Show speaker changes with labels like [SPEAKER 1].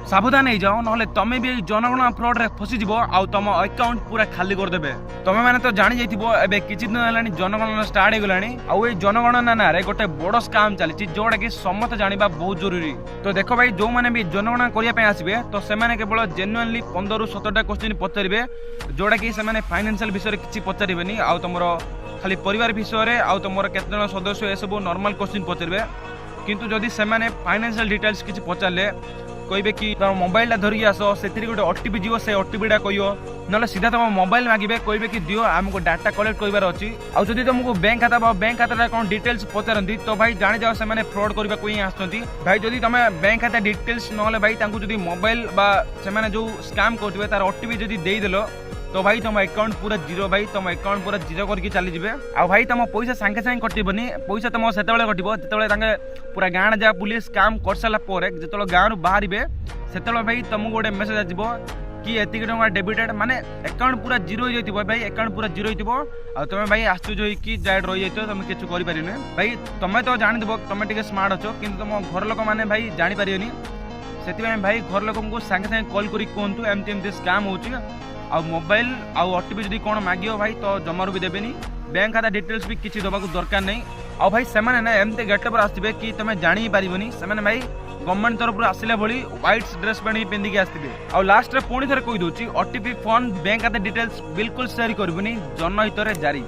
[SPEAKER 1] सावधान हो जाओ ना तुम्हें भी जनगणना फ्रॉड रे फसीज आउ तुम अकाउंट पूरा खाली करदे। तुम्हें मैंने तो जानी जाइए किसी दिन है जनगणना स्टार्ट हो गलानी आउ ये जनगणना ना रे गोटे बड़ स्काम चली जोटा कि समस्त जाना बहुत जरूरी। तो देखो भाई जो मैंने भी जनगणना करने आसबे तो से केवल जेन्युइनली 15 ରୁ 17टा क्वेश्चन पचारे जोटा कि फाइनेंशियल विषय किसी पचारे आउ तुम खाली परिवार विषय आउ तुम केते जन सदस्य ये सब नॉर्मल क्वेश्चन पचारे। किंतु जदि से फाइनेंशियल डिटेल्स किसी पचारे कहे कि तुम मोबाइल धरिकी आस से गोटे ओटीपी जीव से ओटीपीटा कह ना सीधा तुम मोबाइल मांगे कहे कि दियो आमको डाटा कलेक्ट करार अच्छी। आउ जदि तुमको बैंक खाता कौन डिटेल्स पचारती तो भाई जानी जाओ से फ्रॉड करने को ही आसुँच। भाई जदि तुम बैंक खाता डिटेल्स ना भाई जदि मोबाइल से जो स्काम करुवे तार ओटीपी जदि देदेल तो भाई तुम अकाउंट पूरा जीरो भाई तुम अकाउंट पूरा जीरो करके चली जाए। आ भाई तुम पैसा सांगे सांगे कटबनी पैसा तुम से कटो जो पूरा गाँव जा पुलिस काम कर सारापर जो गाँव बाहर से भाई तुमको गोटे मेसेज आसो कि एतिक टका डेबिटेड माने अकाउंट पूरा जीरो हो जाइए भाई अकाउंट पूरा जीरो हो तुम भाई आश्चर्य होगी जाए रही जाइए तुम किसी कर भाई तुम तो जान तुम टे स्मार्ट अच्छो कि तुम घर लोक मैंने भाई जापर से भाई घर लोक सांगे सांगे कॉल कर कहतु एमती स्काम हो मोबाइल आउ ओटीपी जब कौन मांगो भाई तो जमार भी देवेनि बैंक खाता डिटेल्स भी किसी दबा दरकार नहीं। आ भाई से एमती गेटअप आसवे कि तुम जानी पारबनी से भाई गवर्नमेंट तरफ आसला भाई व्हाइट ड्रेस पैंट पिंधिकी आसवे। आ लास्ट पुणी थे कहीदे ओटीपी फोन बैंक खाता डिटेल्स बिल्कुल शेयर करबनी जनहित जारी।